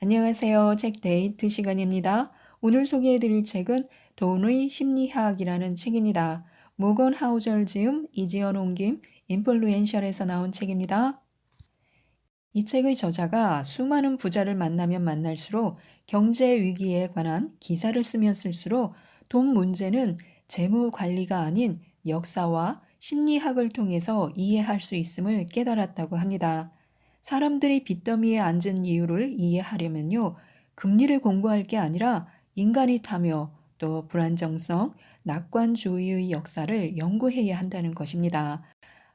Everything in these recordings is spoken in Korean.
안녕하세요. 책 데이트 시간입니다. 오늘 소개해 드릴 책은 돈의 심리학이라는 책입니다. 모건 하우절 지음, 이지연 옮김, 인플루엔셜에서 나온 책입니다. 이 책의 저자가 수많은 부자를 만나면 만날수록 경제 위기에 관한 기사를 쓰면 쓸수록 돈 문제는 재무 관리가 아닌 역사와 심리학을 통해서 이해할 수 있음을 깨달았다고 합니다. 사람들이 빚더미에 앉은 이유를 이해하려면요, 금리를 공부할 게 아니라 인간이 타며 또 불안정성, 낙관주의의 역사를 연구해야 한다는 것입니다.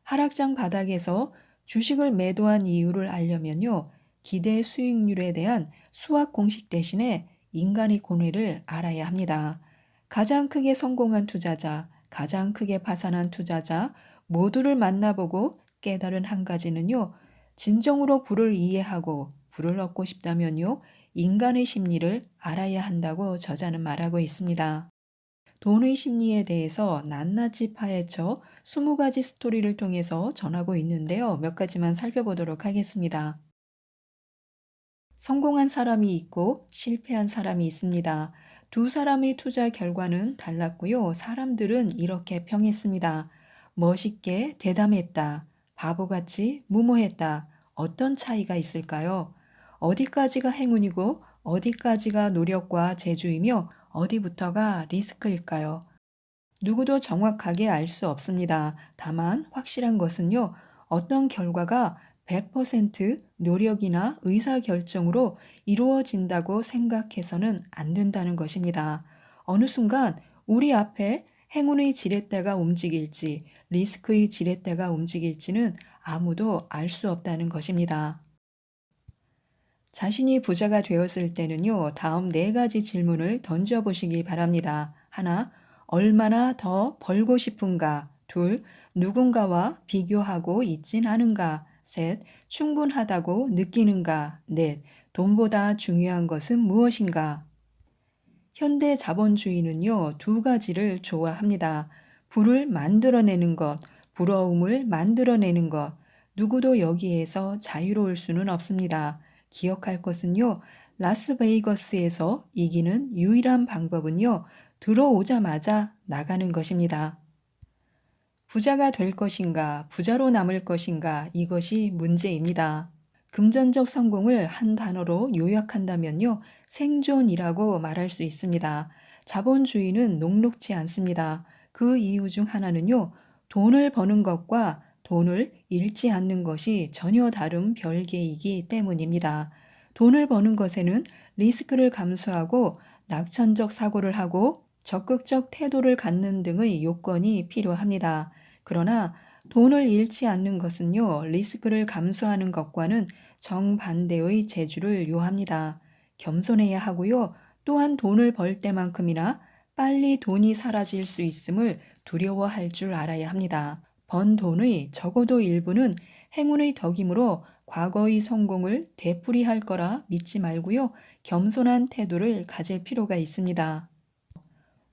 하락장 바닥에서 주식을 매도한 이유를 알려면요, 기대 수익률에 대한 수학 공식 대신에 인간의 고뇌를 알아야 합니다. 가장 크게 성공한 투자자, 가장 크게 파산한 투자자 모두를 만나보고 깨달은 한 가지는요, 진정으로 부를 이해하고 부를 얻고 싶다면요, 인간의 심리를 알아야 한다고 저자는 말하고 있습니다. 돈의 심리에 대해서 낱낱이 파헤쳐 20가지 스토리를 통해서 전하고 있는데요. 몇 가지만 살펴보도록 하겠습니다. 성공한 사람이 있고 실패한 사람이 있습니다. 두 사람의 투자 결과는 달랐고요. 사람들은 이렇게 평했습니다. 멋있게 대담했다. 바보같이 무모했다. 어떤 차이가 있을까요? 어디까지가 행운이고 어디까지가 노력과 재주이며 어디부터가 리스크일까요? 누구도 정확하게 알 수 없습니다. 다만 확실한 것은요, 어떤 결과가 100% 노력이나 의사결정으로 이루어진다고 생각해서는 안 된다는 것입니다. 어느 순간 우리 앞에 행운의 지렛대가 움직일지, 리스크의 지렛대가 움직일지는 아무도 알 수 없다는 것입니다. 자신이 부자가 되었을 때는요, 다음 네 가지 질문을 던져보시기 바랍니다. 하나, 얼마나 더 벌고 싶은가? 둘, 누군가와 비교하고 있진 않은가? 셋, 충분하다고 느끼는가? 넷, 돈보다 중요한 것은 무엇인가? 현대 자본주의는요, 두 가지를 좋아합니다. 부를 만들어내는 것, 부러움을 만들어내는 것. 누구도 여기에서 자유로울 수는 없습니다. 기억할 것은요, 라스베이거스에서 이기는 유일한 방법은요, 들어오자마자 나가는 것입니다. 부자가 될 것인가, 부자로 남을 것인가, 이것이 문제입니다. 금전적 성공을 한 단어로 요약한다면요, 생존이라고 말할 수 있습니다. 자본주의는 녹록지 않습니다. 그 이유 중 하나는요, 돈을 버는 것과 돈을 잃지 않는 것이 전혀 다른 별개이기 때문입니다. 돈을 버는 것에는 리스크를 감수하고 낙천적 사고를 하고 적극적 태도를 갖는 등의 요건이 필요합니다. 그러나 돈을 잃지 않는 것은요, 리스크를 감수하는 것과는 정반대의 재주를 요합니다. 겸손해야 하고요. 또한 돈을 벌 때만큼이나 빨리 돈이 사라질 수 있음을 두려워할 줄 알아야 합니다. 번 돈의 적어도 일부는 행운의 덕이므로 과거의 성공을 되풀이할 거라 믿지 말고요. 겸손한 태도를 가질 필요가 있습니다.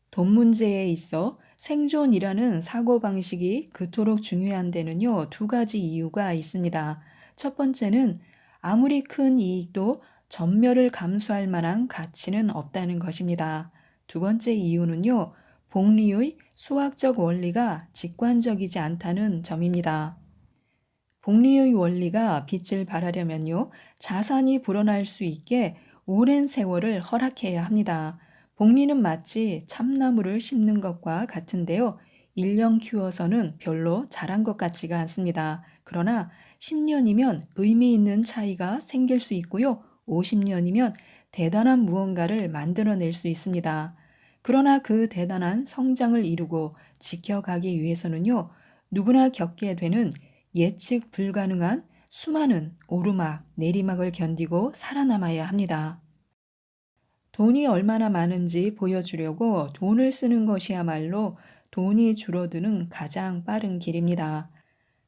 돈 문제에 있어 생존이라는 사고방식이 그토록 중요한 데는요, 두 가지 이유가 있습니다. 첫 번째는 아무리 큰 이익도 전멸을 감수할 만한 가치는 없다는 것입니다. 두 번째 이유는요, 복리의 수학적 원리가 직관적이지 않다는 점입니다. 복리의 원리가 빛을 발하려면요, 자산이 불어날 수 있게 오랜 세월을 허락해야 합니다. 복리는 마치 참나무를 심는 것과 같은데요. 1년 키워서는 별로 자란 것 같지가 않습니다. 그러나 10년이면 의미 있는 차이가 생길 수 있고요. 50년이면 대단한 무언가를 만들어낼 수 있습니다. 그러나 그 대단한 성장을 이루고 지켜가기 위해서는요, 누구나 겪게 되는 예측 불가능한 수많은 오르막, 내리막을 견디고 살아남아야 합니다. 돈이 얼마나 많은지 보여주려고 돈을 쓰는 것이야말로 돈이 줄어드는 가장 빠른 길입니다.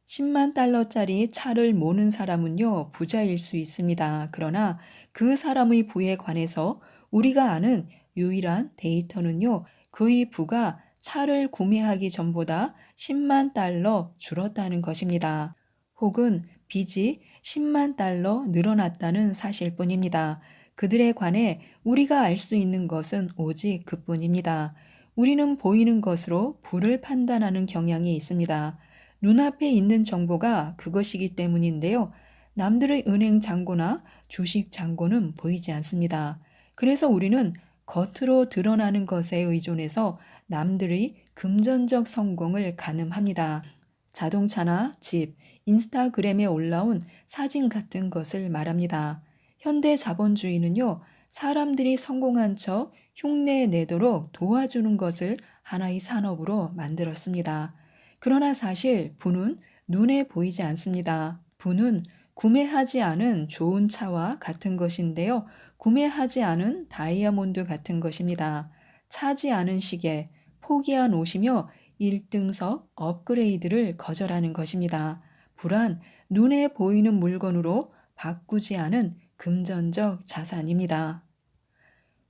10만 달러짜리 차를 모는 사람은요, 부자일 수 있습니다. 그러나 그 사람의 부에 관해서 우리가 아는 유일한 데이터는요, 그의 부가 차를 구매하기 전보다 10만 달러 줄었다는 것입니다. 혹은 빚이 10만 달러 늘어났다는 사실뿐입니다. 그들에 관해 우리가 알 수 있는 것은 오직 그뿐입니다. 우리는 보이는 것으로 부를 판단하는 경향이 있습니다. 눈앞에 있는 정보가 그것이기 때문인데요. 남들의 은행 잔고나 주식 잔고는 보이지 않습니다. 그래서 우리는 겉으로 드러나는 것에 의존해서 남들의 금전적 성공을 가늠합니다. 자동차나 집, 인스타그램에 올라온 사진 같은 것을 말합니다. 현대 자본주의는요, 사람들이 성공한 척 흉내 내도록 도와주는 것을 하나의 산업으로 만들었습니다. 그러나 사실 부는 눈에 보이지 않습니다. 부는 구매하지 않은 좋은 차와 같은 것인데요. 구매하지 않은 다이아몬드 같은 것입니다. 차지 않은 시계, 포기한 옷이며 1등석 업그레이드를 거절하는 것입니다. 불안, 눈에 보이는 물건으로 바꾸지 않은 금전적 자산입니다.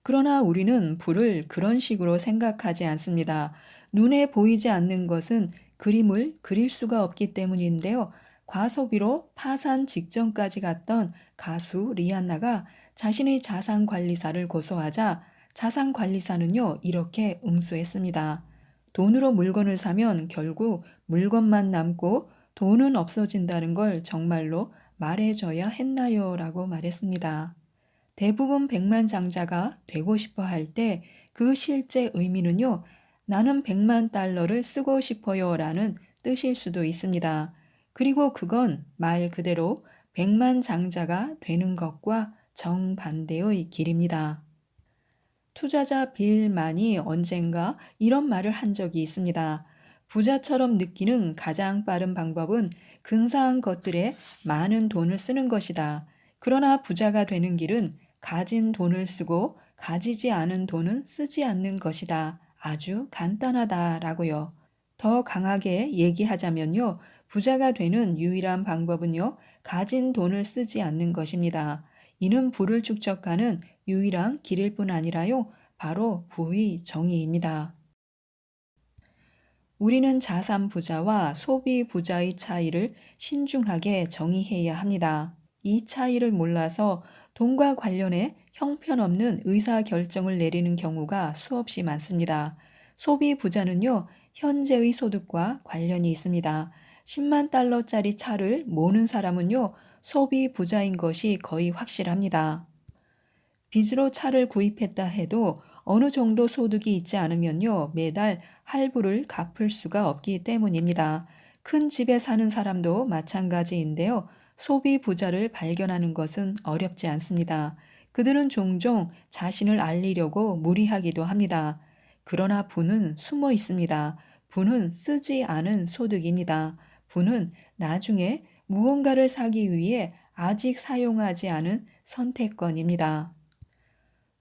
그러나 우리는 불을 그런 식으로 생각하지 않습니다. 눈에 보이지 않는 것은 그림을 그릴 수가 없기 때문인데요. 과소비로 파산 직전까지 갔던 가수 리안나가 자신의 자산관리사를 고소하자 자산관리사는요, 이렇게 응수했습니다. 돈으로 물건을 사면 결국 물건만 남고 돈은 없어진다는 걸 정말로 말해줘야 했나요? 라고 말했습니다. 대부분 백만장자가 되고 싶어 할 때 그 실제 의미는요, 나는 100만 달러를 쓰고 싶어요 라는 뜻일 수도 있습니다. 그리고 그건 말 그대로 백만장자가 되는 것과 정반대의 길입니다. 투자자 빌 만이 언젠가 이런 말을 한 적이 있습니다. 부자처럼 느끼는 가장 빠른 방법은 근사한 것들에 많은 돈을 쓰는 것이다. 그러나 부자가 되는 길은 가진 돈을 쓰고 가지지 않은 돈은 쓰지 않는 것이다. 아주 간단하다라고요. 더 강하게 얘기하자면요. 부자가 되는 유일한 방법은요. 가진 돈을 쓰지 않는 것입니다. 이는 부를 축적하는 유일한 길일 뿐 아니라요. 바로 부의 정의입니다. 우리는 자산 부자와 소비 부자의 차이를 신중하게 정의해야 합니다. 이 차이를 몰라서 돈과 관련해 형편없는 의사 결정을 내리는 경우가 수없이 많습니다. 소비 부자는요, 현재의 소득과 관련이 있습니다. 10만 달러짜리 차를 모는 사람은요, 소비 부자인 것이 거의 확실합니다. 빚으로 차를 구입했다 해도 어느 정도 소득이 있지 않으면요, 매달 할부를 갚을 수가 없기 때문입니다. 큰 집에 사는 사람도 마찬가지인데요. 소비 부자를 발견하는 것은 어렵지 않습니다. 그들은 종종 자신을 알리려고 무리하기도 합니다. 그러나 부는 숨어 있습니다. 부는 쓰지 않은 소득입니다. 부는 나중에 무언가를 사기 위해 아직 사용하지 않은 선택권입니다.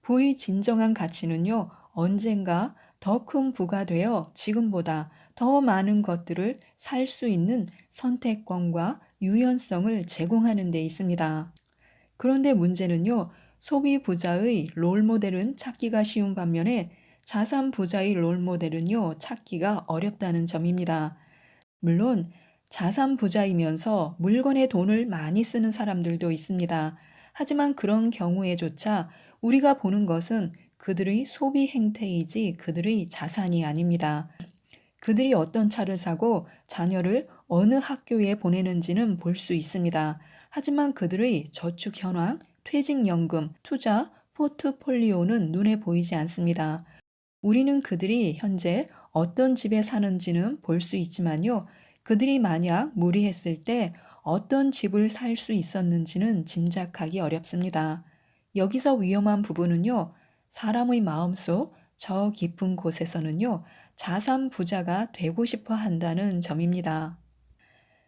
부의 진정한 가치는요, 언젠가 더 큰 부가 되어 지금보다 더 많은 것들을 살 수 있는 선택권과 유연성을 제공하는 데 있습니다. 그런데 문제는요, 소비 부자의 롤모델은 찾기가 쉬운 반면에 자산 부자의 롤모델은요, 찾기가 어렵다는 점입니다. 물론 자산 부자이면서 물건에 돈을 많이 쓰는 사람들도 있습니다. 하지만 그런 경우에조차 우리가 보는 것은 그들의 소비 행태이지 그들의 자산이 아닙니다. 그들이 어떤 차를 사고 자녀를 어느 학교에 보내는지는 볼 수 있습니다. 하지만 그들의 저축 현황, 퇴직연금, 투자, 포트폴리오는 눈에 보이지 않습니다. 우리는 그들이 현재 어떤 집에 사는지는 볼 수 있지만요. 그들이 만약 무리했을 때 어떤 집을 살 수 있었는지는 짐작하기 어렵습니다. 여기서 위험한 부분은요. 사람의 마음속 저 깊은 곳에서는요. 자산 부자가 되고 싶어 한다는 점입니다.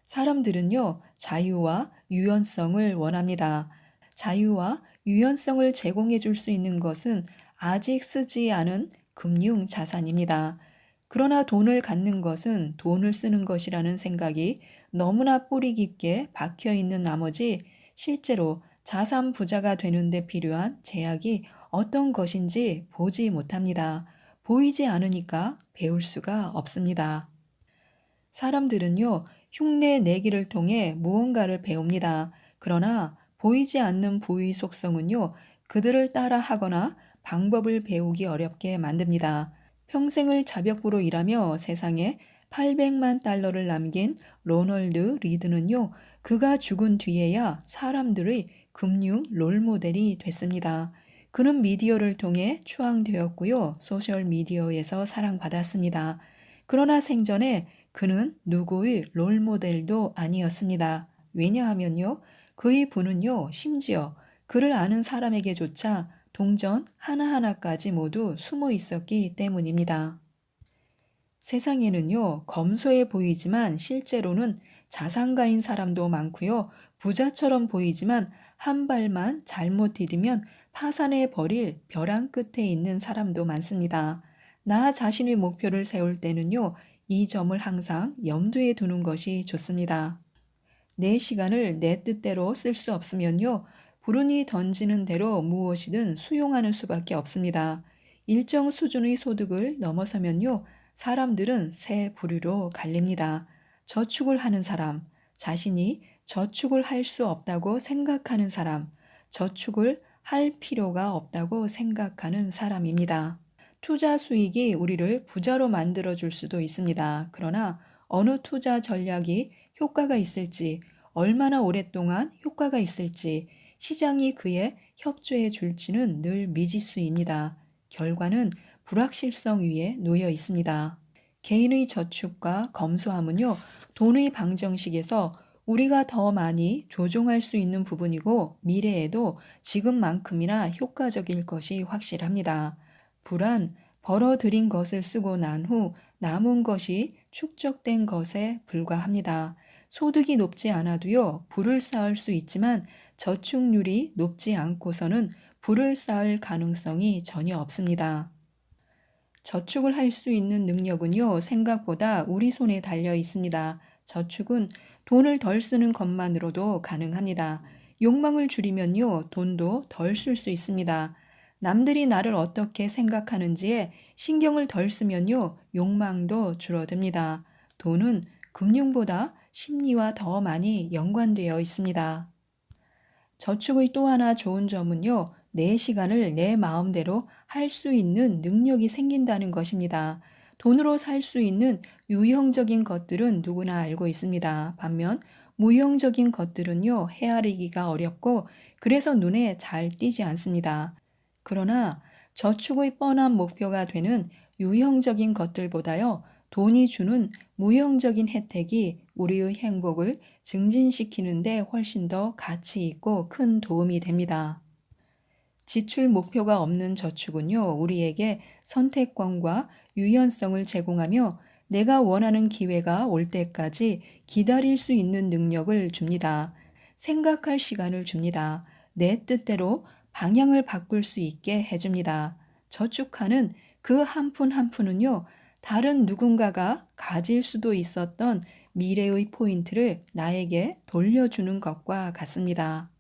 사람들은요, 자유와 유연성을 원합니다. 자유와 유연성을 제공해 줄 수 있는 것은 아직 쓰지 않은 금융 자산입니다. 그러나 돈을 갖는 것은 돈을 쓰는 것이라는 생각이 너무나 뿌리 깊게 박혀 있는 나머지 실제로 자산 부자가 되는데 필요한 제약이 어떤 것인지 보지 못합니다. 보이지 않으니까 배울 수가 없습니다. 사람들은요, 흉내 내기를 통해 무언가를 배웁니다. 그러나 보이지 않는 부의 속성은요, 그들을 따라 하거나 방법을 배우기 어렵게 만듭니다. 평생을 자벽부로 일하며 세상에 800만 달러를 남긴 로널드 리드는요, 그가 죽은 뒤에야 사람들의 금융 롤모델이 됐습니다. 그는 미디어를 통해 추앙되었고요, 소셜미디어에서 사랑받았습니다. 그러나 생전에 그는 누구의 롤모델도 아니었습니다. 왜냐하면요, 그의 부는요, 심지어 그를 아는 사람에게조차 동전 하나하나까지 모두 숨어 있었기 때문입니다. 세상에는요, 검소해 보이지만 실제로는 자산가인 사람도 많고요, 부자처럼 보이지만 한 발만 잘못 디디면 파산해 버릴 벼랑 끝에 있는 사람도 많습니다. 나 자신의 목표를 세울 때는요, 이 점을 항상 염두에 두는 것이 좋습니다. 내 시간을 내 뜻대로 쓸 수 없으면요, 불운이 던지는 대로 무엇이든 수용하는 수밖에 없습니다. 일정 수준의 소득을 넘어서면요, 사람들은 세 부류로 갈립니다. 저축을 하는 사람, 자신이 저축을 할 수 없다고 생각하는 사람, 저축을 할 필요가 없다고 생각하는 사람입니다. 투자 수익이 우리를 부자로 만들어 줄 수도 있습니다. 그러나 어느 투자 전략이 효과가 있을지, 얼마나 오랫동안 효과가 있을지, 시장이 그에 협조해 줄지는 늘 미지수입니다. 결과는 불확실성 위에 놓여 있습니다. 개인의 저축과 검소함은요, 돈의 방정식에서 우리가 더 많이 조종할 수 있는 부분이고, 미래에도 지금만큼이나 효과적일 것이 확실합니다. 불안, 벌어들인 것을 쓰고 난 후 남은 것이 축적된 것에 불과합니다. 소득이 높지 않아도요, 부를 쌓을 수 있지만 저축률이 높지 않고서는 부를 쌓을 가능성이 전혀 없습니다. 저축을 할 수 있는 능력은요, 생각보다 우리 손에 달려 있습니다. 저축은 돈을 덜 쓰는 것만으로도 가능합니다. 욕망을 줄이면요, 돈도 덜 쓸 수 있습니다. 남들이 나를 어떻게 생각하는지에 신경을 덜 쓰면요, 욕망도 줄어듭니다. 돈은 금융보다 심리와 더 많이 연관되어 있습니다. 저축의 또 하나 좋은 점은요, 내 시간을 내 마음대로 할 수 있는 능력이 생긴다는 것입니다. 돈으로 살 수 있는 유형적인 것들은 누구나 알고 있습니다. 반면 무형적인 것들은요, 헤아리기가 어렵고 그래서 눈에 잘 띄지 않습니다. 그러나 저축의 뻔한 목표가 되는 유형적인 것들보다요, 돈이 주는 무형적인 혜택이 우리의 행복을 증진시키는데 훨씬 더 가치 있고 큰 도움이 됩니다. 지출 목표가 없는 저축은요, 우리에게 선택권과 유연성을 제공하며 내가 원하는 기회가 올 때까지 기다릴 수 있는 능력을 줍니다. 생각할 시간을 줍니다. 내 뜻대로 방향을 바꿀 수 있게 해줍니다. 저축하는 그 한 푼 한 푼은요, 다른 누군가가 가질 수도 있었던 미래의 포인트를 나에게 돌려주는 것과 같습니다.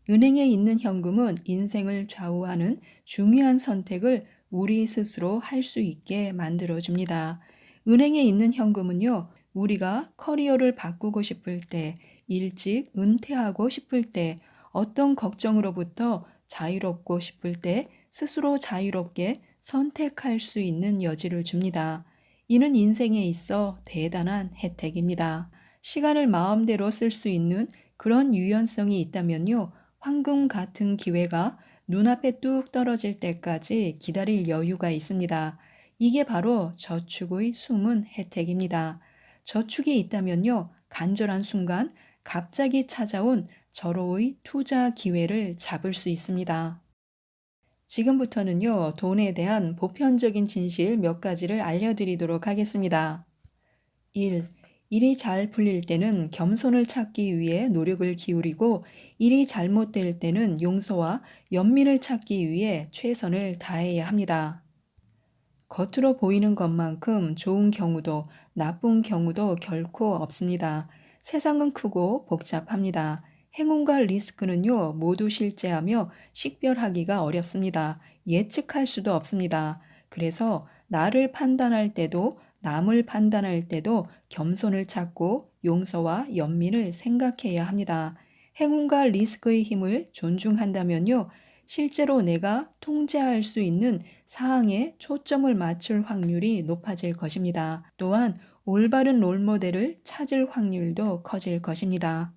은행에 있는 현금은 인생을 좌우하는 중요한 선택을 우리 스스로 할 수 있게 만들어줍니다. 은행에 있는 현금은요, 우리가 커리어를 바꾸고 싶을 때, 일찍 은퇴하고 싶을 때, 어떤 걱정으로부터 자유롭고 싶을 때 스스로 자유롭게 선택할 수 있는 여지를 줍니다. 이는 인생에 있어 대단한 혜택입니다. 시간을 마음대로 쓸 수 있는 그런 유연성이 있다면요, 황금 같은 기회가 눈앞에 뚝 떨어질 때까지 기다릴 여유가 있습니다. 이게 바로 저축의 숨은 혜택입니다. 저축이 있다면요, 간절한 순간 갑자기 찾아온 절호의 투자 기회를 잡을 수 있습니다. 지금부터는요, 돈에 대한 보편적인 진실 몇 가지를 알려드리도록 하겠습니다. 1. 일이 잘 풀릴 때는 겸손을 찾기 위해 노력을 기울이고 일이 잘못될 때는 용서와 연민을 찾기 위해 최선을 다해야 합니다. 겉으로 보이는 것만큼 좋은 경우도 나쁜 경우도 결코 없습니다. 세상은 크고 복잡합니다. 행운과 리스크는요, 모두 실제하며 식별하기가 어렵습니다. 예측할 수도 없습니다. 그래서 나를 판단할 때도 남을 판단할 때도 겸손을 찾고 용서와 연민을 생각해야 합니다. 행운과 리스크의 힘을 존중한다면요, 실제로 내가 통제할 수 있는 사항에 초점을 맞출 확률이 높아질 것입니다. 또한 올바른 롤모델을 찾을 확률도 커질 것입니다.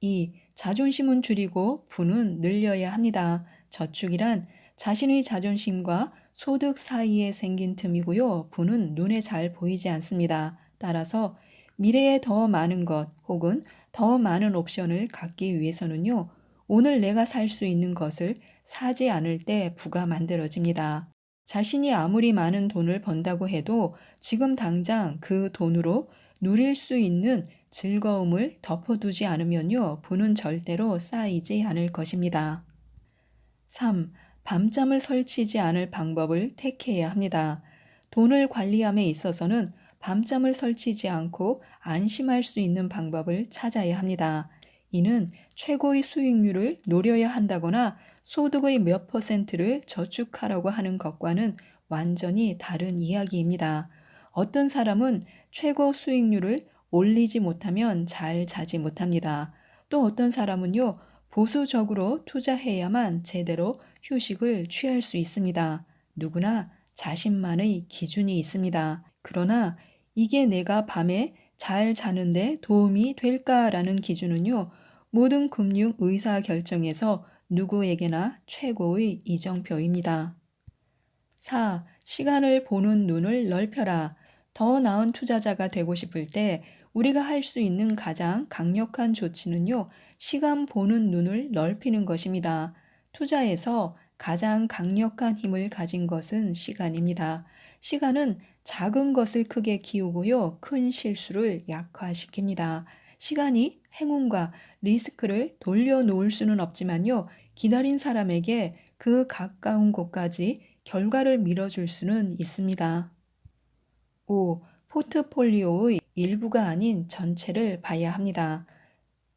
2. 자존심은 줄이고 부는 늘려야 합니다. 저축이란 자신의 자존심과 소득 사이에 생긴 틈이고요. 부는 눈에 잘 보이지 않습니다. 따라서 미래에 더 많은 것 혹은 더 많은 옵션을 갖기 위해서는요. 오늘 내가 살 수 있는 것을 사지 않을 때 부가 만들어집니다. 자신이 아무리 많은 돈을 번다고 해도 지금 당장 그 돈으로 누릴 수 있는 즐거움을 덮어두지 않으면요, 부는 절대로 쌓이지 않을 것입니다. 3. 밤잠을 설치지 않을 방법을 택해야 합니다. 돈을 관리함에 있어서는 밤잠을 설치지 않고 안심할 수 있는 방법을 찾아야 합니다. 이는 최고의 수익률을 노려야 한다거나 소득의 몇 퍼센트를 저축하라고 하는 것과는 완전히 다른 이야기입니다. 어떤 사람은 최고 수익률을 올리지 못하면 잘 자지 못합니다. 또 어떤 사람은요, 보수적으로 투자해야만 제대로 휴식을 취할 수 있습니다. 누구나 자신만의 기준이 있습니다. 그러나 이게 내가 밤에 잘 자는데 도움이 될까라는 기준은요, 모든 금융 의사 결정에서 누구에게나 최고의 이정표입니다. 4. 시간을 보는 눈을 넓혀라. 더 나은 투자자가 되고 싶을 때 우리가 할 수 있는 가장 강력한 조치는요, 시간 보는 눈을 넓히는 것입니다. 투자에서 가장 강력한 힘을 가진 것은 시간입니다. 시간은 작은 것을 크게 키우고요, 큰 실수를 약화시킵니다. 시간이 행운과 리스크를 돌려놓을 수는 없지만요, 기다린 사람에게 그 가까운 곳까지 결과를 밀어줄 수는 있습니다. 5. 포트폴리오의 일부가 아닌 전체를 봐야 합니다.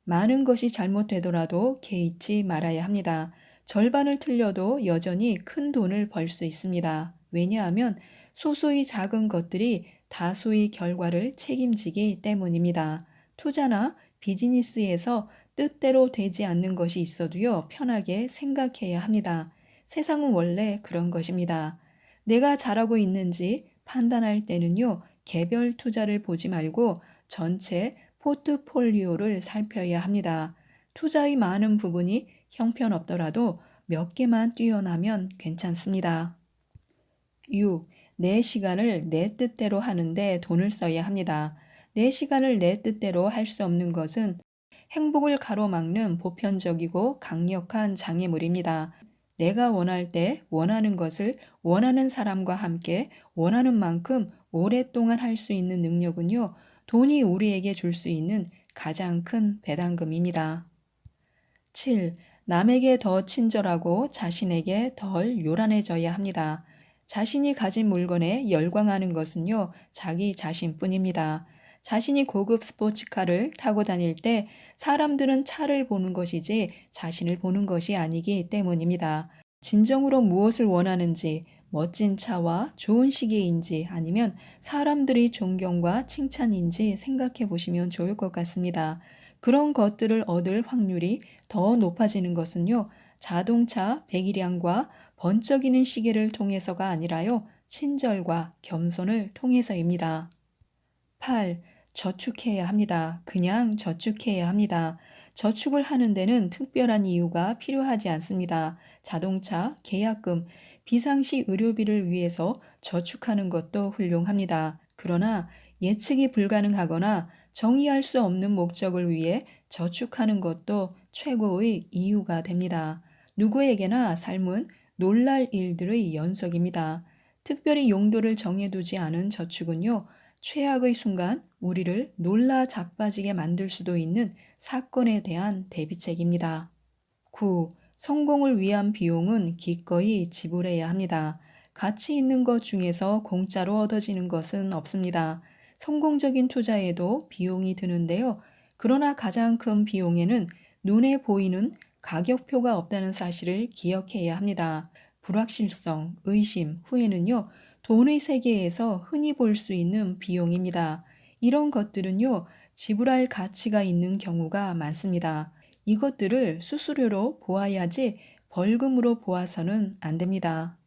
많은 것이 잘못되더라도 개의치 말아야 합니다. 절반을 틀려도 여전히 큰 돈을 벌 수 있습니다. 왜냐하면 소수의 작은 것들이 다수의 결과를 책임지기 때문입니다. 투자나 비즈니스에서 뜻대로 되지 않는 것이 있어도요, 편하게 생각해야 합니다. 세상은 원래 그런 것입니다. 내가 잘하고 있는지 판단할 때는요, 개별 투자를 보지 말고 전체 포트폴리오를 살펴야 합니다. 투자의 많은 부분이 형편없더라도 몇 개만 뛰어나면 괜찮습니다. 6. 내 시간을 내 뜻대로 하는데 돈을 써야 합니다. 내 시간을 내 뜻대로 할 수 없는 것은 행복을 가로막는 보편적이고 강력한 장애물입니다. 내가 원할 때 원하는 것을 원하는 사람과 함께 원하는 만큼 오랫동안 할 수 있는 능력은요, 돈이 우리에게 줄 수 있는 가장 큰 배당금입니다. 7. 남에게 더 친절하고 자신에게 덜 요란해져야 합니다. 자신이 가진 물건에 열광하는 것은요, 자기 자신뿐입니다. 자신이 고급 스포츠카를 타고 다닐 때 사람들은 차를 보는 것이지 자신을 보는 것이 아니기 때문입니다. 진정으로 무엇을 원하는지, 멋진 차와 좋은 시계인지 아니면 사람들의 존경과 칭찬인지 생각해 보시면 좋을 것 같습니다. 그런 것들을 얻을 확률이 더 높아지는 것은요, 자동차 배기량과 번쩍이는 시계를 통해서가 아니라요, 친절과 겸손을 통해서입니다. 8. 저축해야 합니다. 그냥 저축해야 합니다. 저축을 하는 데는 특별한 이유가 필요하지 않습니다. 자동차, 계약금, 비상시 의료비를 위해서 저축하는 것도 훌륭합니다. 그러나 예측이 불가능하거나 정의할 수 없는 목적을 위해 저축하는 것도 최고의 이유가 됩니다. 누구에게나 삶은 놀랄 일들의 연속입니다. 특별히 용도를 정해두지 않은 저축은요, 최악의 순간 우리를 놀라 자빠지게 만들 수도 있는 사건에 대한 대비책입니다. 9. 성공을 위한 비용은 기꺼이 지불해야 합니다. 가치 있는 것 중에서 공짜로 얻어지는 것은 없습니다. 성공적인 투자에도 비용이 드는데요. 그러나 가장 큰 비용에는 눈에 보이는 가격표가 없다는 사실을 기억해야 합니다. 불확실성, 의심, 후회는요, 돈의 세계에서 흔히 볼 수 있는 비용입니다. 이런 것들은요, 지불할 가치가 있는 경우가 많습니다. 이것들을 수수료로 보아야지 벌금으로 보아서는 안 됩니다.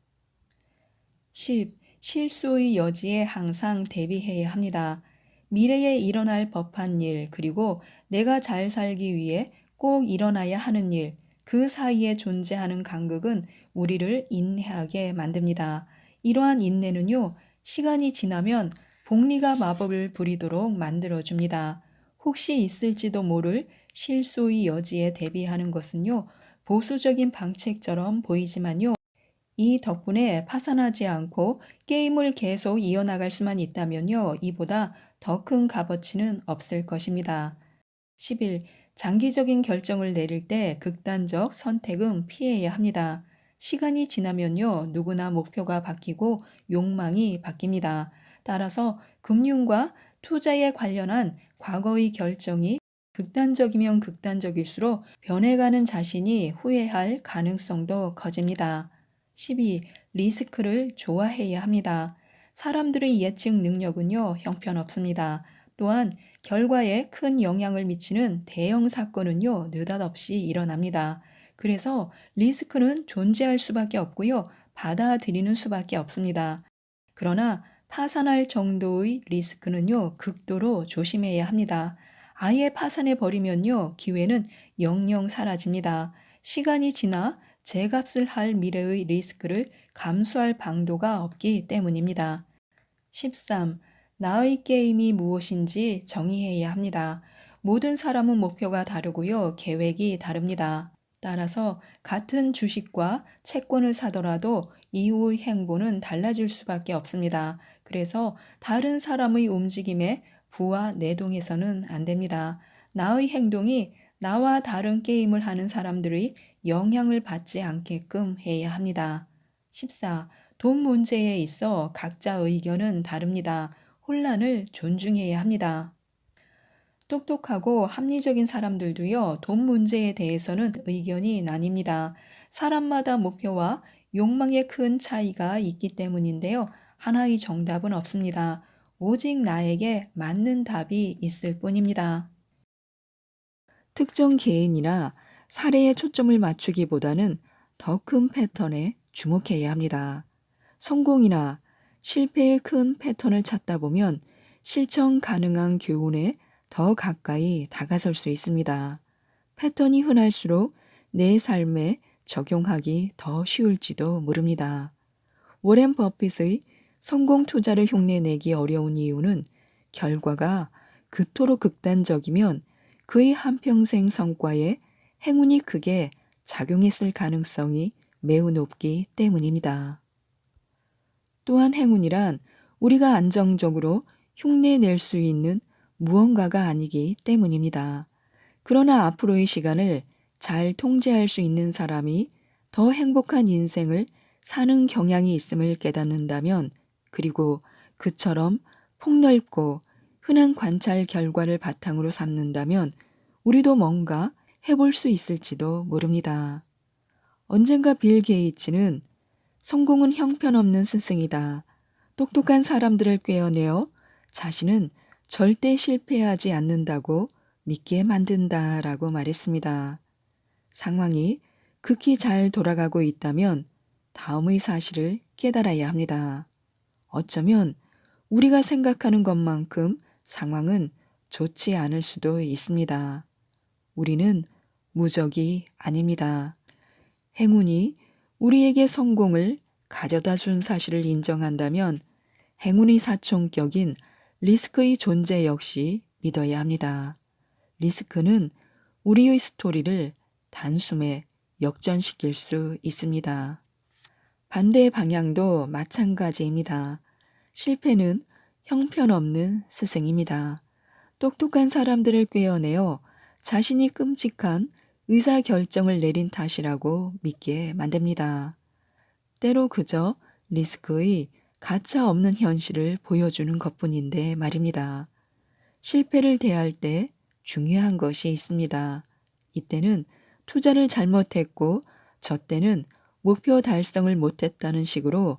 10. 실수의 여지에 항상 대비해야 합니다. 미래에 일어날 법한 일, 그리고 내가 잘 살기 위해 꼭 일어나야 하는 일, 그 사이에 존재하는 간극은 우리를 인내하게 만듭니다. 이러한 인내는요, 시간이 지나면 복리가 마법을 부리도록 만들어줍니다. 혹시 있을지도 모를 실수의 여지에 대비하는 것은요, 보수적인 방책처럼 보이지만요, 이 덕분에 파산하지 않고 게임을 계속 이어나갈 수만 있다면요, 이보다 더 큰 값어치는 없을 것입니다. 11. 장기적인 결정을 내릴 때 극단적 선택은 피해야 합니다. 시간이 지나면요, 누구나 목표가 바뀌고 욕망이 바뀝니다. 따라서 금융과 투자에 관련한 과거의 결정이 극단적이면 극단적일수록 변해가는 자신이 후회할 가능성도 커집니다. 12. 리스크를 좋아해야 합니다. 사람들의 예측 능력은요, 형편없습니다. 또한 결과에 큰 영향을 미치는 대형 사건은요, 느닷없이 일어납니다. 그래서 리스크는 존재할 수밖에 없고요, 받아들이는 수밖에 없습니다. 그러나 파산할 정도의 리스크는요, 극도로 조심해야 합니다. 아예 파산해 버리면요, 기회는 영영 사라집니다. 시간이 지나 제값을 할 미래의 리스크를 감수할 방도가 없기 때문입니다. 13. 나의 게임이 무엇인지 정의해야 합니다. 모든 사람은 목표가 다르고요, 계획이 다릅니다. 따라서 같은 주식과 채권을 사더라도 이후의 행보는 달라질 수밖에 없습니다. 그래서 다른 사람의 움직임에 부와 내동해서는 안 됩니다. 나의 행동이 나와 다른 게임을 하는 사람들의 영향을 받지 않게끔 해야 합니다. 14. 돈 문제에 있어 각자 의견은 다릅니다. 혼란을 존중해야 합니다. 똑똑하고 합리적인 사람들도요, 돈 문제에 대해서는 의견이 나뉩니다. 사람마다 목표와 욕망에 큰 차이가 있기 때문인데요. 하나의 정답은 없습니다. 오직 나에게 맞는 답이 있을 뿐입니다. 특정 개인이나 사례에 초점을 맞추기보다는 더 큰 패턴에 주목해야 합니다. 성공이나 실패의 큰 패턴을 찾다 보면 실천 가능한 교훈에 더 가까이 다가설 수 있습니다. 패턴이 흔할수록 내 삶에 적용하기 더 쉬울지도 모릅니다. 워렌 버핏의 성공 투자를 흉내내기 어려운 이유는 결과가 그토록 극단적이면 그의 한평생 성과에 행운이 크게 작용했을 가능성이 매우 높기 때문입니다. 또한 행운이란 우리가 안정적으로 흉내낼 수 있는 무언가가 아니기 때문입니다. 그러나 앞으로의 시간을 잘 통제할 수 있는 사람이 더 행복한 인생을 사는 경향이 있음을 깨닫는다면, 그리고 그처럼 폭넓고 흔한 관찰 결과를 바탕으로 삼는다면 우리도 뭔가 해볼 수 있을지도 모릅니다. 언젠가 빌 게이츠는 성공은 형편없는 스승이다. 똑똑한 사람들을 꿰어내어 자신은 절대 실패하지 않는다고 믿게 만든다라고 말했습니다. 상황이 극히 잘 돌아가고 있다면 다음의 사실을 깨달아야 합니다. 어쩌면 우리가 생각하는 것만큼 상황은 좋지 않을 수도 있습니다. 우리는 무적이 아닙니다. 행운이 우리에게 성공을 가져다 준 사실을 인정한다면 행운의 사총격인 리스크의 존재 역시 믿어야 합니다. 리스크는 우리의 스토리를 단숨에 역전시킬 수 있습니다. 반대의 방향도 마찬가지입니다. 실패는 형편없는 스승입니다. 똑똑한 사람들을 꿰어내어 자신이 끔찍한 의사결정을 내린 탓이라고 믿게 만듭니다. 때로 그저 리스크의 가차 없는 현실을 보여주는 것뿐인데 말입니다. 실패를 대할 때 중요한 것이 있습니다. 이때는 투자를 잘못했고 저 때는 목표 달성을 못했다는 식으로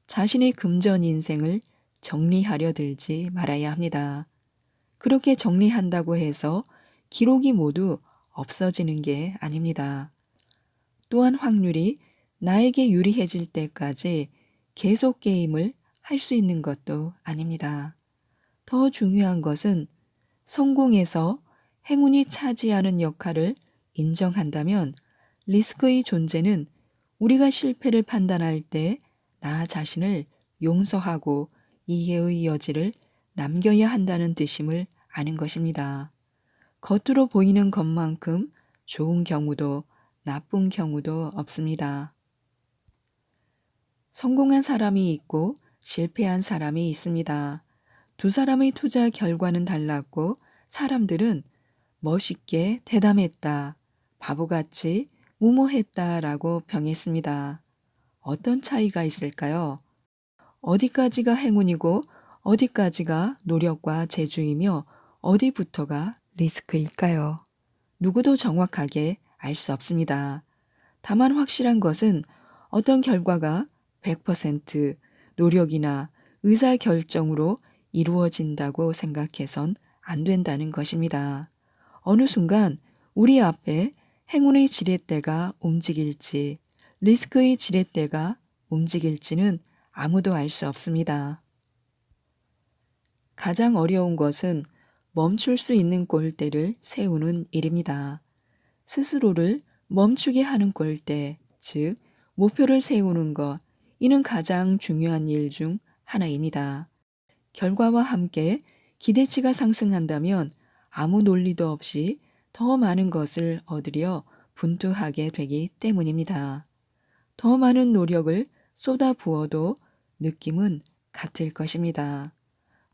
자신의 금전 인생을 정리하려 들지 말아야 합니다. 그렇게 정리한다고 해서 기록이 모두 없어지는 게 아닙니다. 또한 확률이 나에게 유리해질 때까지 계속 게임을 할 수 있는 것도 아닙니다. 더 중요한 것은 성공에서 행운이 차지하는 역할을 인정한다면 리스크의 존재는 우리가 실패를 판단할 때 나 자신을 용서하고 이해의 여지를 남겨야 한다는 뜻임을 아는 것입니다. 겉으로 보이는 것만큼 좋은 경우도 나쁜 경우도 없습니다. 성공한 사람이 있고 실패한 사람이 있습니다. 두 사람의 투자 결과는 달랐고 사람들은 멋있게 대담했다, 바보같이 무모했다라고 평했습니다. 어떤 차이가 있을까요? 어디까지가 행운이고 어디까지가 노력과 재주이며 어디부터가 리스크일까요? 누구도 정확하게 알 수 없습니다. 다만 확실한 것은 어떤 결과가 100% 노력이나 의사결정으로 이루어진다고 생각해선 안 된다는 것입니다. 어느 순간 우리 앞에 행운의 지렛대가 움직일지 리스크의 지렛대가 움직일지는 아무도 알 수 없습니다. 가장 어려운 것은 멈출 수 있는 골대를 세우는 일입니다. 스스로를 멈추게 하는 골대, 즉 목표를 세우는 것, 이는 가장 중요한 일 중 하나입니다. 결과와 함께 기대치가 상승한다면 아무 논리도 없이 더 많은 것을 얻으려 분투하게 되기 때문입니다. 더 많은 노력을 쏟아 부어도 느낌은 같을 것입니다.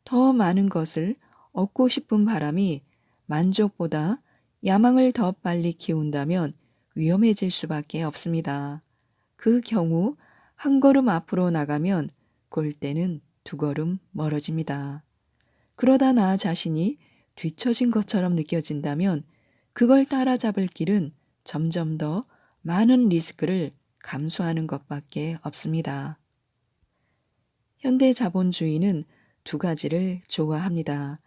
더 많은 것을 얻고 싶은 바람이 만족보다 야망을 더 빨리 키운다면 위험해질 수밖에 없습니다. 그 경우 한 걸음 앞으로 나가면 골대는 두 걸음 멀어집니다. 그러다 나 자신이 뒤처진 것처럼 느껴진다면 그걸 따라잡을 길은 점점 더 많은 리스크를 감수하는 것밖에 없습니다. 현대 자본주의는 두 가지를 좋아합니다.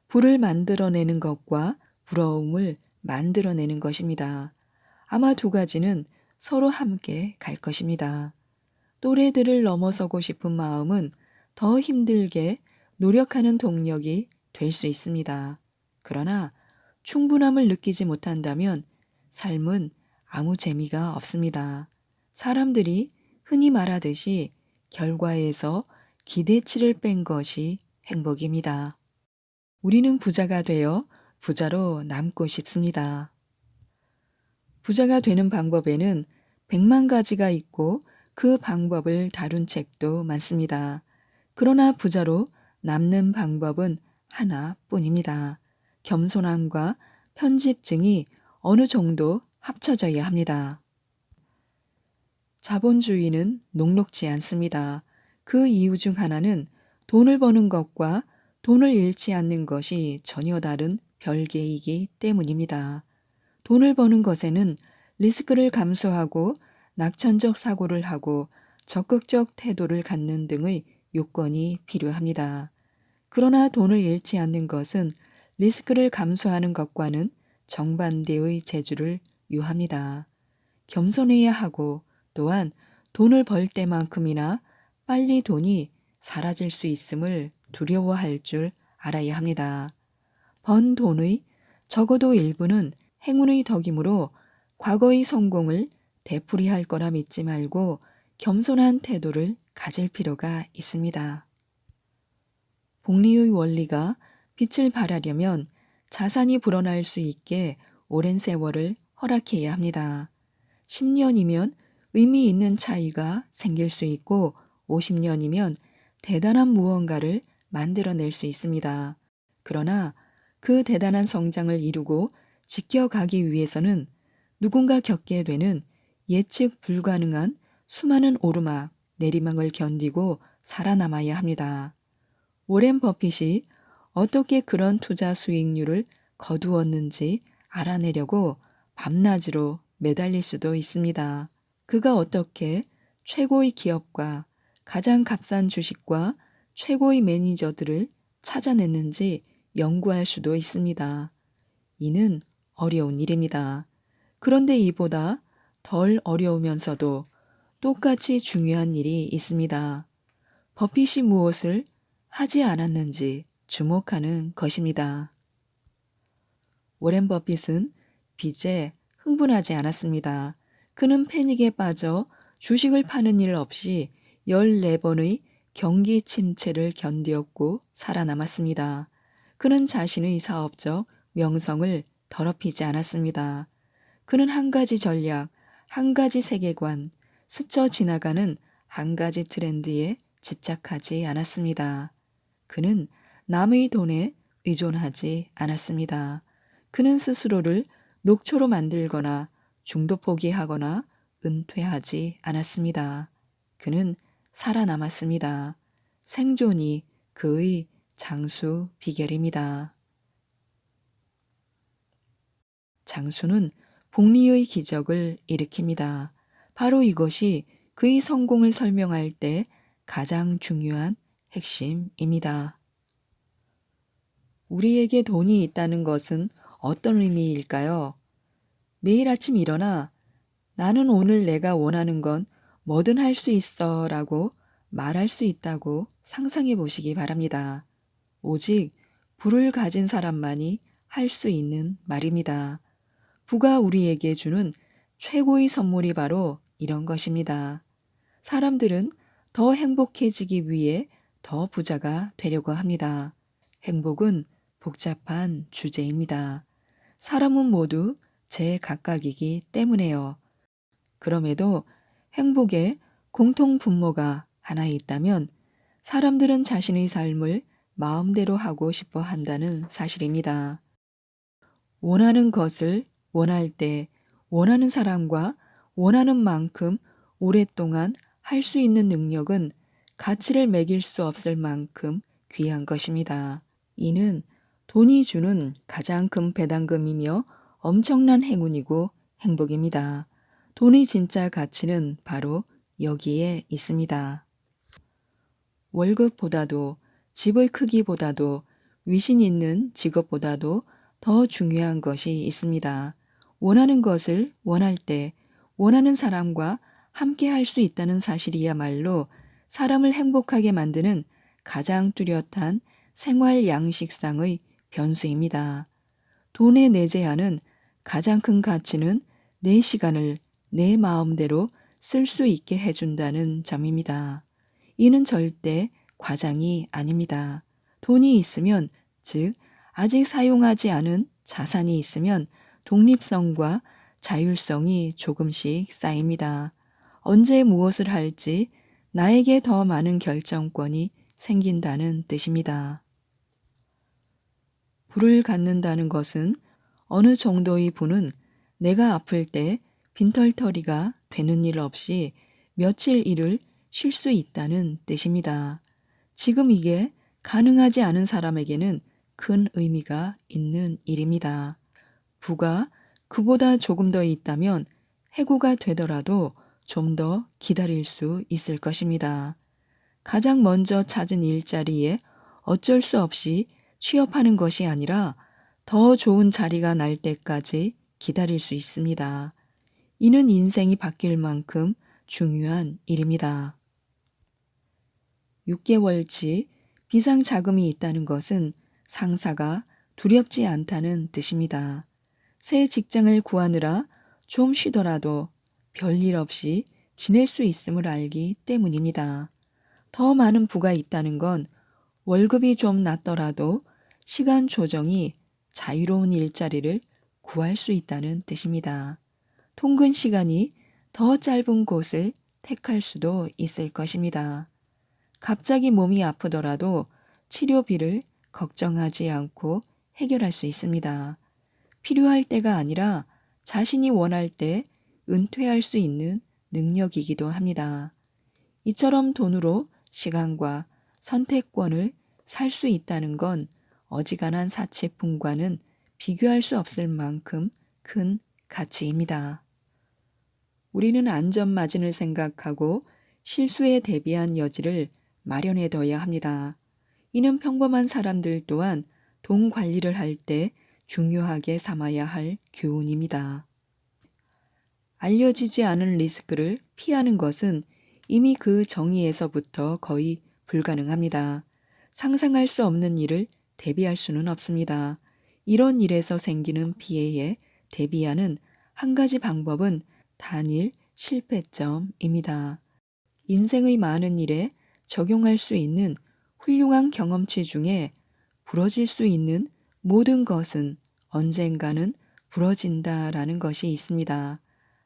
부를 만들어내는 것과 부러움을 만들어내는 것입니다. 아마 두 가지는 서로 함께 갈 것입니다. 또래들을 넘어서고 싶은 마음은 더 힘들게 노력하는 동력이 될 수 있습니다. 그러나 충분함을 느끼지 못한다면 삶은 아무 재미가 없습니다. 사람들이 흔히 말하듯이 결과에서 기대치를 뺀 것이 행복입니다. 우리는 부자가 되어 부자로 남고 싶습니다. 부자가 되는 방법에는 100만 가지가 있고 그 방법을 다룬 책도 많습니다. 그러나 부자로 남는 방법은 하나뿐입니다. 겸손함과 편집증이 어느 정도 합쳐져야 합니다. 자본주의는 녹록지 않습니다. 그 이유 중 하나는 돈을 버는 것과 돈을 잃지 않는 것이 전혀 다른 별개이기 때문입니다. 돈을 버는 것에는 리스크를 감수하고 낙천적 사고를 하고 적극적 태도를 갖는 등의 요건이 필요합니다. 그러나 돈을 잃지 않는 것은 리스크를 감수하는 것과는 정반대의 재주를 요합니다. 겸손해야 하고 또한 돈을 벌 때만큼이나 빨리 돈이 사라질 수 있음을 두려워할 줄 알아야 합니다. 번 돈의 적어도 일부는 행운의 덕이므로 과거의 성공을 되풀이할 거라 믿지 말고 겸손한 태도를 가질 필요가 있습니다. 복리의 원리가 빛을 발하려면 자산이 불어날 수 있게 오랜 세월을 허락해야 합니다. 10년이면 의미 있는 차이가 생길 수 있고 50년이면 대단한 무언가를 만들어낼 수 있습니다. 그러나 그 대단한 성장을 이루고 지켜가기 위해서는 누군가 겪게 되는 예측 불가능한 수많은 오르막, 내리막을 견디고 살아남아야 합니다. 오렌 버핏이 어떻게 그런 투자 수익률을 거두었는지 알아내려고 밤낮으로 매달릴 수도 있습니다. 그가 어떻게 최고의 기업과 가장 값싼 주식과 최고의 매니저들을 찾아냈는지 연구할 수도 있습니다. 이는 어려운 일입니다. 그런데 이보다 덜 어려우면서도 똑같이 중요한 일이 있습니다. 버핏이 무엇을 하지 않았는지 주목하는 것입니다. 워렌 버핏은 빚에 흥분하지 않았습니다. 그는 패닉에 빠져 주식을 파는 일 없이 14번의 경기 침체를 견디었고 살아남았습니다. 그는 자신의 사업적 명성을 더럽히지 않았습니다. 그는 한 가지 전략, 한 가지 세계관, 스쳐 지나가는 한 가지 트렌드에 집착하지 않았습니다. 그는 남의 돈에 의존하지 않았습니다. 그는 스스로를 녹초로 만들거나 중도 포기하거나 은퇴하지 않았습니다. 그는 살아남았습니다. 생존이 그의 장수 비결입니다. 장수는 복리의 기적을 일으킵니다. 바로 이것이 그의 성공을 설명할 때 가장 중요한 핵심입니다. 우리에게 돈이 있다는 것은 어떤 의미일까요? 매일 아침 일어나 나는 오늘 내가 원하는 건 뭐든 할 수 있어 라고 말할 수 있다고 상상해 보시기 바랍니다. 오직 부를 가진 사람만이 할 수 있는 말입니다. 부가 우리에게 주는 최고의 선물이 바로 이런 것입니다. 사람들은 더 행복해지기 위해 더 부자가 되려고 합니다. 행복은 복잡한 주제입니다. 사람은 모두 제각각이기 때문에요. 그럼에도 행복의 공통 분모가 하나 있다면 사람들은 자신의 삶을 마음대로 하고 싶어 한다는 사실입니다. 원하는 것을 원할 때 원하는 사람과 원하는 만큼 오랫동안 할 수 있는 능력은 가치를 매길 수 없을 만큼 귀한 것입니다. 이는 돈이 주는 가장 큰 배당금이며 엄청난 행운이고 행복입니다. 돈의 진짜 가치는 바로 여기에 있습니다. 월급보다도 집의 크기보다도 위신 있는 직업보다도 더 중요한 것이 있습니다. 원하는 것을 원할 때 원하는 사람과 함께 할 수 있다는 사실이야말로 사람을 행복하게 만드는 가장 뚜렷한 생활 양식상의 변수입니다. 돈에 내재하는 가장 큰 가치는 내 시간을 내 마음대로 쓸 수 있게 해준다는 점입니다. 이는 절대 과장이 아닙니다. 돈이 있으면, 즉, 아직 사용하지 않은 자산이 있으면 독립성과 자율성이 조금씩 쌓입니다. 언제 무엇을 할지 나에게 더 많은 결정권이 생긴다는 뜻입니다. 부를 갖는다는 것은 어느 정도의 부는 내가 아플 때 빈털터리가 되는 일 없이 며칠 일을 쉴 수 있다는 뜻입니다. 지금 이게 가능하지 않은 사람에게는 큰 의미가 있는 일입니다. 부가 그보다 조금 더 있다면 해고가 되더라도 좀 더 기다릴 수 있을 것입니다. 가장 먼저 찾은 일자리에 어쩔 수 없이 취업하는 것이 아니라 더 좋은 자리가 날 때까지 기다릴 수 있습니다. 이는 인생이 바뀔 만큼 중요한 일입니다. 6개월치 비상자금이 있다는 것은 상사가 두렵지 않다는 뜻입니다. 새 직장을 구하느라 좀 쉬더라도 별일 없이 지낼 수 있음을 알기 때문입니다. 더 많은 부가 있다는 건 월급이 좀 낮더라도 시간 조정이 자유로운 일자리를 구할 수 있다는 뜻입니다. 통근 시간이 더 짧은 곳을 택할 수도 있을 것입니다. 갑자기 몸이 아프더라도 치료비를 걱정하지 않고 해결할 수 있습니다. 필요할 때가 아니라 자신이 원할 때 은퇴할 수 있는 능력이기도 합니다. 이처럼 돈으로 시간과 선택권을 살 수 있다는 건 어지간한 사치품과는 비교할 수 없을 만큼 큰 가치입니다. 우리는 안전마진을 생각하고 실수에 대비한 여지를 마련해 둬야 합니다. 이는 평범한 사람들 또한 돈 관리를 할 때 중요하게 삼아야 할 교훈입니다. 알려지지 않은 리스크를 피하는 것은 이미 그 정의에서부터 거의 불가능합니다. 상상할 수 없는 일을 대비할 수는 없습니다. 이런 일에서 생기는 피해에 대비하는 한 가지 방법은 단일 실패점입니다. 인생의 많은 일에 적용할 수 있는 훌륭한 경험치 중에 부러질 수 있는 모든 것은 언젠가는 부러진다라는 것이 있습니다.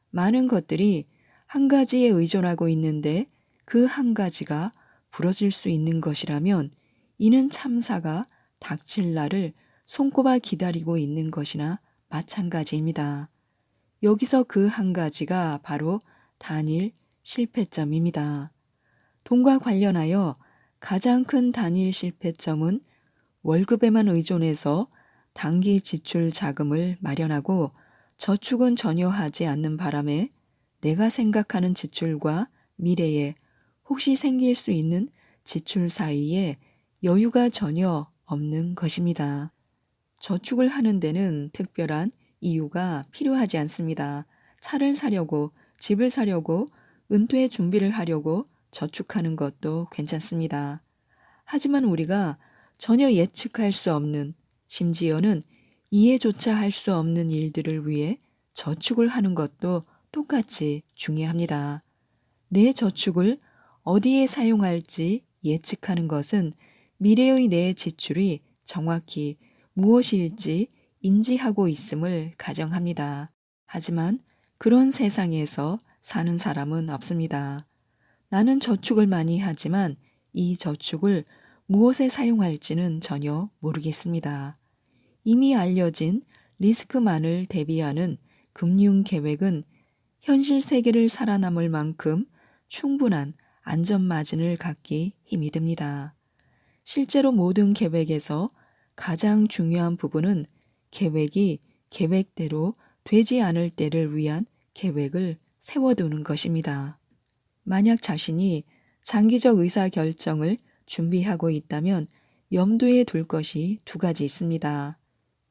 많은 것들이 한 가지에 의존하고 있는데 그 한 가지가 부러질 수 있는 것이라면 이는 참사가 닥칠 날을 손꼽아 기다리고 있는 것이나 마찬가지입니다. 여기서 그 한 가지가 바로 단일 실패점입니다. 돈과 관련하여 가장 큰 단일 실패점은 월급에만 의존해서 단기 지출 자금을 마련하고 저축은 전혀 하지 않는 바람에 내가 생각하는 지출과 미래에 혹시 생길 수 있는 지출 사이에 여유가 전혀 없는 것입니다. 저축을 하는 데는 특별한 이유가 필요하지 않습니다. 차를 사려고, 집을 사려고, 은퇴 준비를 하려고 저축하는 것도 괜찮습니다. 하지만 우리가 전혀 예측할 수 없는, 심지어는 이해조차 할 수 없는 일들을 위해 저축을 하는 것도 똑같이 중요합니다. 내 저축을 어디에 사용할지 예측하는 것은 미래의 내 지출이 정확히 무엇일지 인지하고 있음을 가정합니다. 하지만 그런 세상에서 사는 사람은 없습니다. 나는 저축을 많이 하지만 이 저축을 무엇에 사용할지는 전혀 모르겠습니다. 이미 알려진 리스크만을 대비하는 금융 계획은 현실 세계를 살아남을 만큼 충분한 안전 마진을 갖기 힘이 듭니다. 실제로 모든 계획에서 가장 중요한 부분은 계획이 계획대로 되지 않을 때를 위한 계획을 세워두는 것입니다. 만약 자신이 장기적 의사 결정을 준비하고 있다면 염두에 둘 것이 두 가지 있습니다.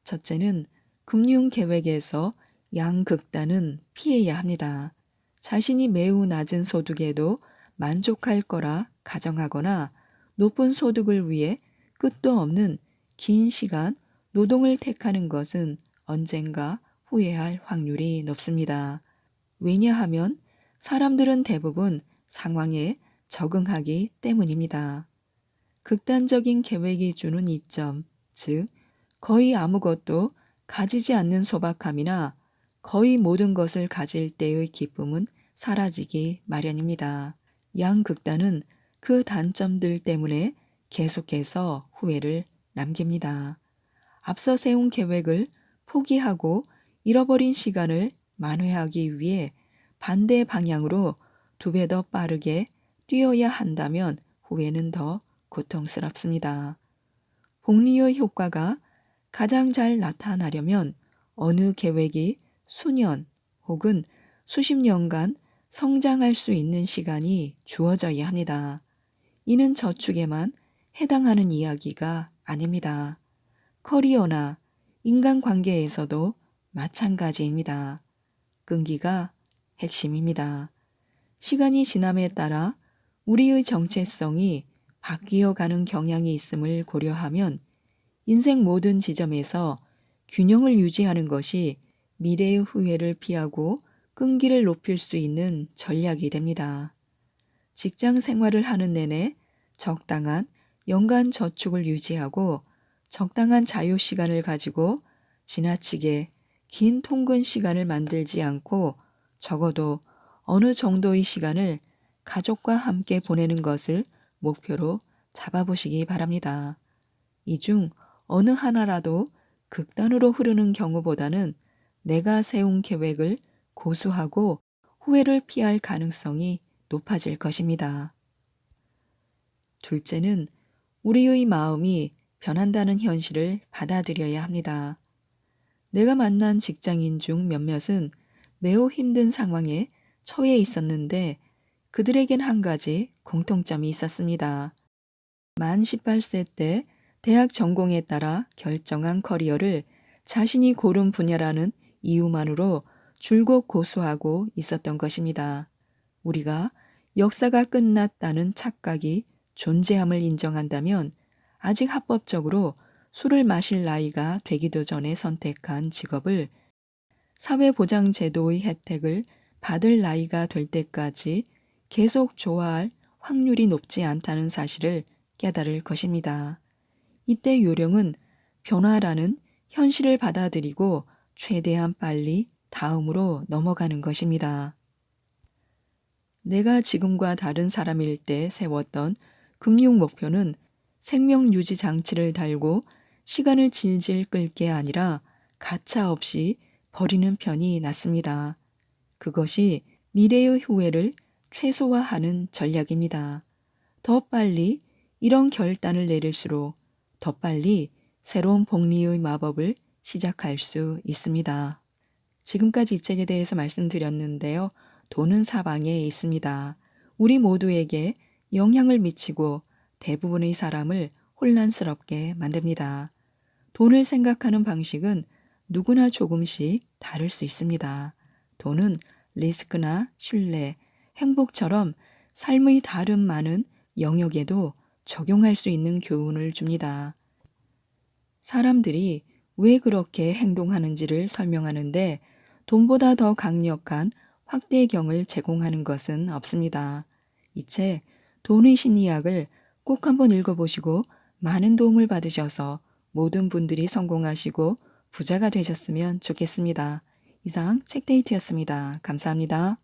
첫째는 금융 계획에서 양극단은 피해야 합니다. 자신이 매우 낮은 소득에도 만족할 거라 가정하거나 높은 소득을 위해 끝도 없는 긴 시간 노동을 택하는 것은 언젠가 후회할 확률이 높습니다. 왜냐하면 사람들은 대부분 상황에 적응하기 때문입니다. 극단적인 계획이 주는 이점, 즉 거의 아무것도 가지지 않는 소박함이나 거의 모든 것을 가질 때의 기쁨은 사라지기 마련입니다. 양극단은 그 단점들 때문에 계속해서 후회를 남깁니다. 앞서 세운 계획을 포기하고 잃어버린 시간을 만회하기 위해 반대 방향으로 2배 더 빠르게 뛰어야 한다면 후회는 더 고통스럽습니다. 복리의 효과가 가장 잘 나타나려면 어느 계획이 수년 혹은 수십 년간 성장할 수 있는 시간이 주어져야 합니다. 이는 저축에만 해당하는 이야기가 아닙니다. 커리어나 인간관계에서도 마찬가지입니다. 끈기가 핵심입니다. 시간이 지남에 따라 우리의 정체성이 바뀌어 가는 경향이 있음을 고려하면 인생 모든 지점에서 균형을 유지하는 것이 미래의 후회를 피하고 끈기를 높일 수 있는 전략이 됩니다. 직장 생활을 하는 내내 적당한 연간 저축을 유지하고 적당한 자유 시간을 가지고 지나치게 긴 통근 시간을 만들지 않고 적어도 어느 정도의 시간을 가족과 함께 보내는 것을 목표로 잡아보시기 바랍니다. 이 중 어느 하나라도 극단으로 흐르는 경우보다는 내가 세운 계획을 고수하고 후회를 피할 가능성이 높아질 것입니다. 둘째는 우리의 마음이 변한다는 현실을 받아들여야 합니다. 내가 만난 직장인 중 몇몇은 매우 힘든 상황에 처해 있었는데 그들에겐 한 가지 공통점이 있었습니다. 만 18세 때 대학 전공에 따라 결정한 커리어를 자신이 고른 분야라는 이유만으로 줄곧 고수하고 있었던 것입니다. 우리가 역사가 끝났다는 착각이 존재함을 인정한다면 아직 합법적으로 술을 마실 나이가 되기도 전에 선택한 직업을 사회보장제도의 혜택을 받을 나이가 될 때까지 계속 좋아할 확률이 높지 않다는 사실을 깨달을 것입니다. 이때 요령은 변화라는 현실을 받아들이고 최대한 빨리 다음으로 넘어가는 것입니다. 내가 지금과 다른 사람일 때 세웠던 금융 목표는 생명 유지 장치를 달고 시간을 질질 끌 게 아니라 가차 없이 버리는 편이 낫습니다. 그것이 미래의 후회를 최소화하는 전략입니다. 더 빨리 이런 결단을 내릴수록 더 빨리 새로운 복리의 마법을 시작할 수 있습니다. 지금까지 이 책에 대해서 말씀드렸는데요. 돈은 사방에 있습니다. 우리 모두에게 영향을 미치고 대부분의 사람을 혼란스럽게 만듭니다. 돈을 생각하는 방식은 누구나 조금씩 다를 수 있습니다. 돈은 리스크나 신뢰, 행복처럼 삶의 다른 많은 영역에도 적용할 수 있는 교훈을 줍니다. 사람들이 왜 그렇게 행동하는지를 설명하는데 돈보다 더 강력한 확대경을 제공하는 것은 없습니다. 이 책 돈의 심리학을 꼭 한번 읽어보시고 많은 도움을 받으셔서 모든 분들이 성공하시고 부자가 되셨으면 좋겠습니다. 이상 책데이트였습니다. 감사합니다.